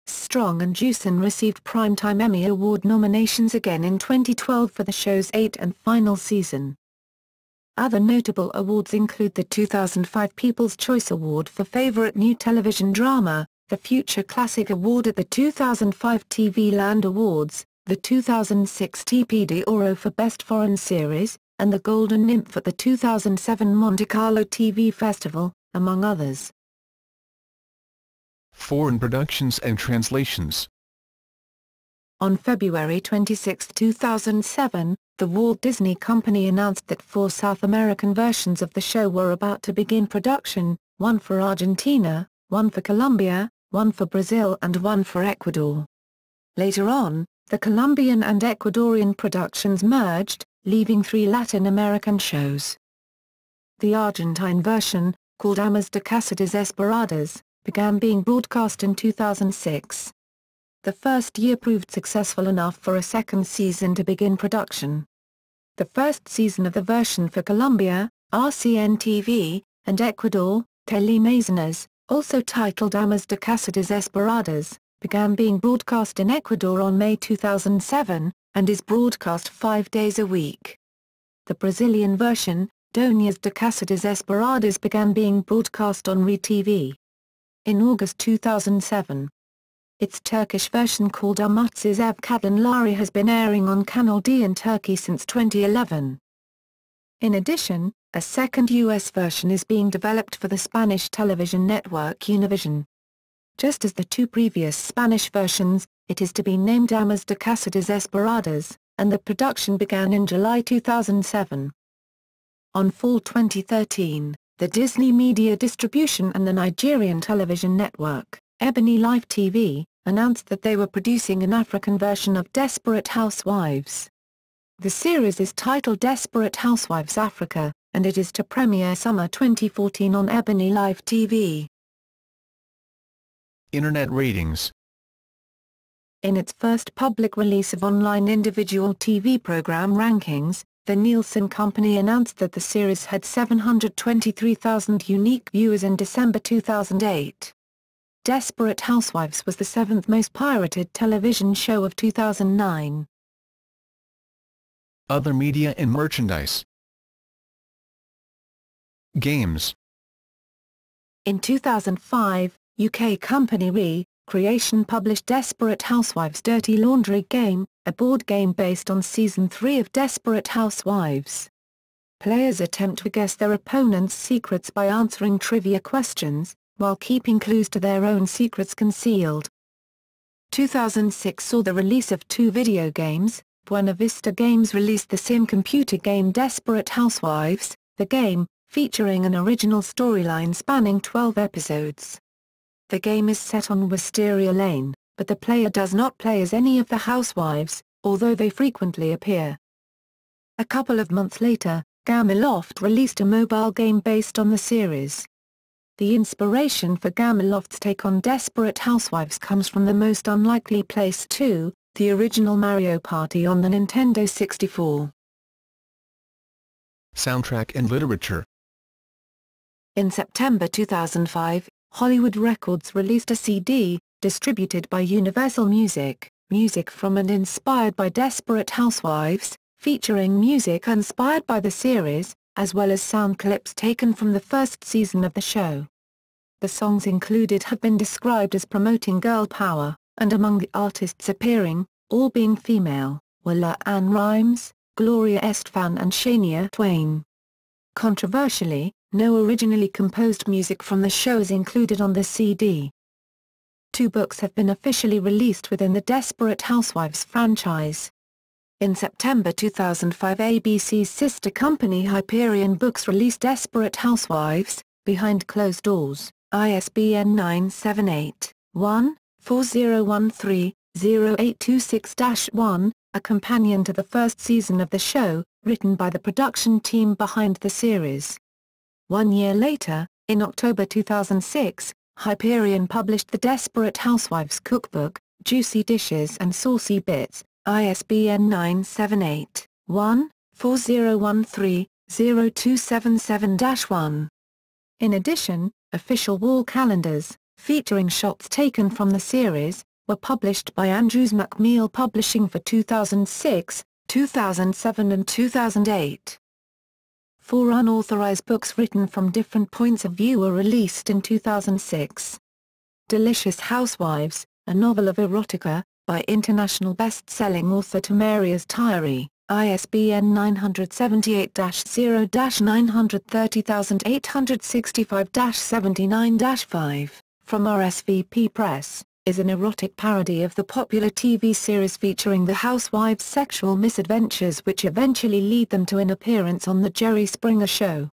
Strong and Jewson received Primetime Emmy Award nominations again in 2012 for the show's 8th and final season. Other notable awards include the 2005 People's Choice Award for Favorite New Television Drama, the Future Classic Award at the 2005 TV Land Awards, the 2006 TPD Oro for Best Foreign Series, and the Golden Nymph at the 2007 Monte Carlo TV Festival, among others. Foreign productions and translations. On February 26, 2007, the Walt Disney Company announced that 4 South American versions of the show were about to begin production, 1 for Argentina, 1 for Colombia, 1 for Brazil and 1 for Ecuador. Later on, the Colombian and Ecuadorian productions merged, leaving 3 Latin American shows. The Argentine version, called Amas de Casa Desesperadas, began being broadcast in 2006. The first year proved successful enough for a second season to begin production. The first season of the version for Colombia, RCN-TV, and Ecuador, Teleamazonas, also titled Amas de Casa Desesperadas, began being broadcast in Ecuador on May 2007, and is broadcast 5 days a week. The Brazilian version, Donas de Casa Desesperadas, began being broadcast on ReTV in August 2007. Its Turkish version called Umutsuz Ev Kadınları has been airing on Kanal D in Turkey since 2011. In addition, a second U.S. version is being developed for the Spanish television network Univision. Just as the 2 previous Spanish versions, it is to be named Amas de Casa Desesperadas, and the production began in July 2007. On fall 2013, the Disney Media Distribution and the Nigerian television network, Ebony Life TV, announced that they were producing an African version of Desperate Housewives. The series is titled Desperate Housewives Africa, and it is to premiere summer 2014 on Ebony Life TV. Internet ratings. In its first public release of online individual TV program rankings, the Nielsen Company announced that the series had 723,000 unique viewers in December 2008. Desperate Housewives was the 7th most pirated television show of 2009. Other media and merchandise. Games. In 2005, UK company Re-Creation published Desperate Housewives Dirty Laundry Game, a board game based on Season 3 of Desperate Housewives. Players attempt to guess their opponent's secrets by answering trivia questions, while keeping clues to their own secrets concealed. 2006 saw the release of 2 video games, Buena Vista Games released the sim computer game Desperate Housewives, the game, featuring an original storyline spanning 12 episodes. The game is set on Wisteria Lane, but the player does not play as any of the housewives, although they frequently appear. A couple of months later, Gameloft released a mobile game based on the series. The inspiration for Gameloft's take on Desperate Housewives comes from the most unlikely place to, the original Mario Party on the Nintendo 64. Soundtrack and literature. In September 2005, Hollywood Records released a CD, distributed by Universal Music, music from and inspired by Desperate Housewives, featuring music inspired by the series, as well as sound clips taken from the first season of the show. The songs included have been described as promoting girl power, and among the artists appearing, all being female, were LaAnn Rimes, Gloria Estefan and Shania Twain. Controversially, no originally composed music from the show is included on the CD. 2 books have been officially released within the Desperate Housewives franchise. In September 2005, ABC's sister company Hyperion Books released Desperate Housewives, Behind Closed Doors, ISBN 978-1-4013-0826-1, a companion to the first season of the show, written by the production team behind the series. 1 year later, in October 2006, Hyperion published the Desperate Housewives cookbook, Juicy Dishes and Saucy Bits, ISBN 978-1-4013-0277-1. In addition, official wall calendars, featuring shots taken from the series, were published by Andrews Macmillan Publishing for 2006, 2007 and 2008. 4 unauthorized books written from different points of view were released in 2006. Delicious Housewives, a novel of erotica, by international best-selling author Tamarias Tyree, ISBN 978-0-930865-79-5, from RSVP Press, is an erotic parody of the popular TV series featuring the housewives' sexual misadventures which eventually lead them to an appearance on The Jerry Springer Show.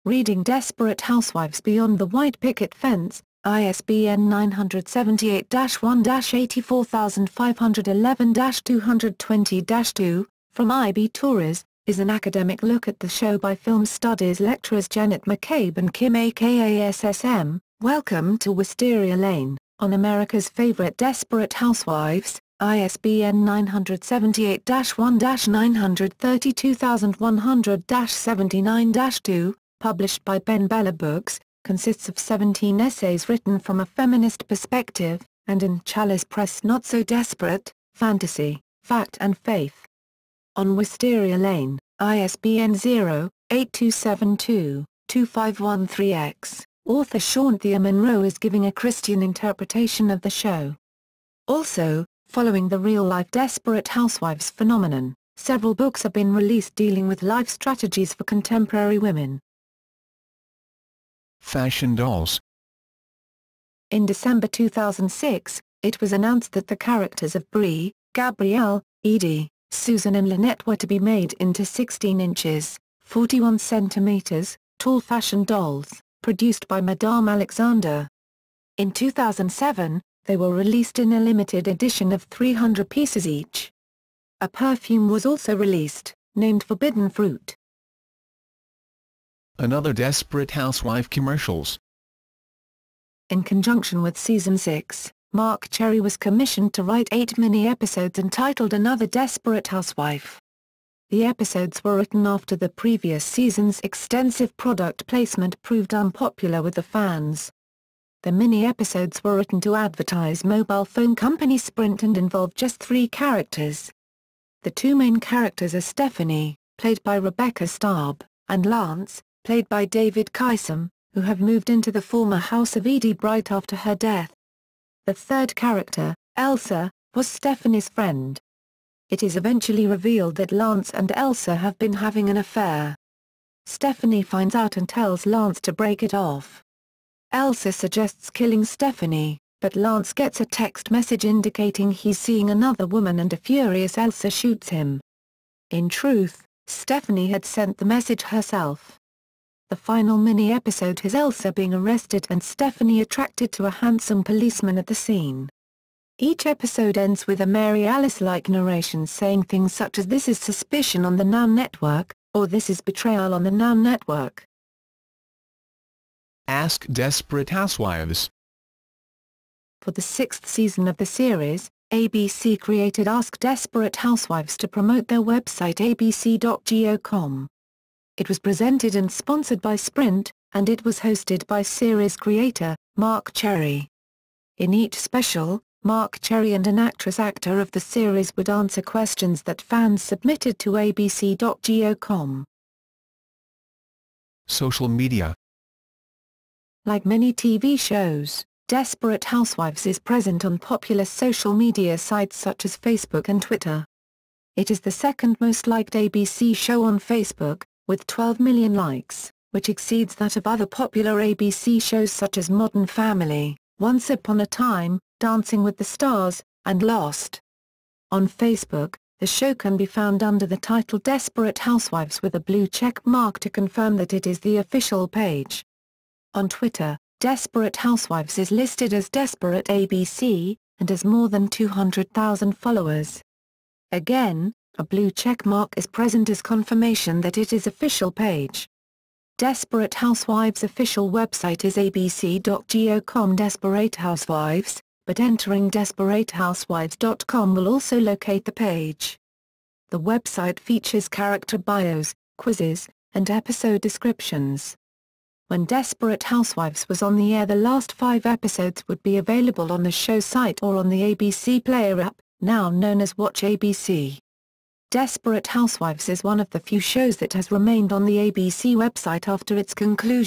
Reading Desperate Housewives Beyond the White Picket Fence, ISBN 978-1-84511-220-2, from IB Tauris, is an academic look at the show by film studies lecturers Janet McCabe and Kim aka SSM. Welcome to Wisteria Lane, on America's Favorite Desperate Housewives, ISBN 978-1-932100-79-2, published by Ben Bella Books, consists of 17 essays written from a feminist perspective, and in Chalice Press Not So Desperate, Fantasy, Fact and Faith. On Wisteria Lane, ISBN 0-8272-2513-X, author Shaunthia Monroe is giving a Christian interpretation of the show. Also, following the real-life Desperate Housewives phenomenon, several books have been released dealing with life strategies for contemporary women. Fashion dolls. In December 2006, it was announced that the characters of Bree, Gabrielle, Edie, Susan and Lynette were to be made into 16 inches, 41 centimeters, tall fashion dolls, produced by Madame Alexander. In 2007, they were released in a limited edition of 300 pieces each. A perfume was also released, named Forbidden Fruit. Another Desperate Housewife commercials. In conjunction with Season 6, Marc Cherry was commissioned to write 8 mini-episodes entitled Another Desperate Housewife. The episodes were written after the previous season's extensive product placement proved unpopular with the fans. The mini-episodes were written to advertise mobile phone company Sprint and involved just 3 characters. The 2 main characters are Stephanie, played by Rebecca Staub, and Lance, played by David Kysam, who have moved into the former house of Edie Bright after her death. The 3rd character, Elsa, was Stephanie's friend. It is eventually revealed that Lance and Elsa have been having an affair. Stephanie finds out and tells Lance to break it off. Elsa suggests killing Stephanie, but Lance gets a text message indicating he's seeing another woman and a furious Elsa shoots him. In truth, Stephanie had sent the message herself. The final mini-episode has Elsa being arrested and Stephanie attracted to a handsome policeman at the scene. Each episode ends with a Mary Alice-like narration saying things such as "This is suspicion on the Now Network," or "This is betrayal on the Now Network." Ask Desperate Housewives. For the 6th season of the series, ABC created Ask Desperate Housewives to promote their website abc.go.com. It was presented and sponsored by Sprint, and it was hosted by series creator, Marc Cherry. In each special, Marc Cherry and an actress-actor of the series would answer questions that fans submitted to abc.go.com. Social media. Like many TV shows, Desperate Housewives is present on popular social media sites such as Facebook and Twitter. It is the second most liked ABC show on Facebook, with 12 million likes, which exceeds that of other popular ABC shows such as Modern Family, Once Upon a Time, Dancing with the Stars, and Lost. On Facebook, the show can be found under the title Desperate Housewives with a blue check mark to confirm that it is the official page. On Twitter, Desperate Housewives is listed as Desperate ABC, and has more than 200,000 followers. Again, a blue check mark is present as confirmation that it is official page. Desperate Housewives' official website is abc.go.com Desperate Housewives, but entering desperatehousewives.com will also locate the page. The website features character bios, quizzes, and episode descriptions. When Desperate Housewives was on the air, the last 5 episodes would be available on the show site or on the ABC Player app, now known as Watch ABC. Desperate Housewives is one of the few shows that has remained on the ABC website after its conclusion.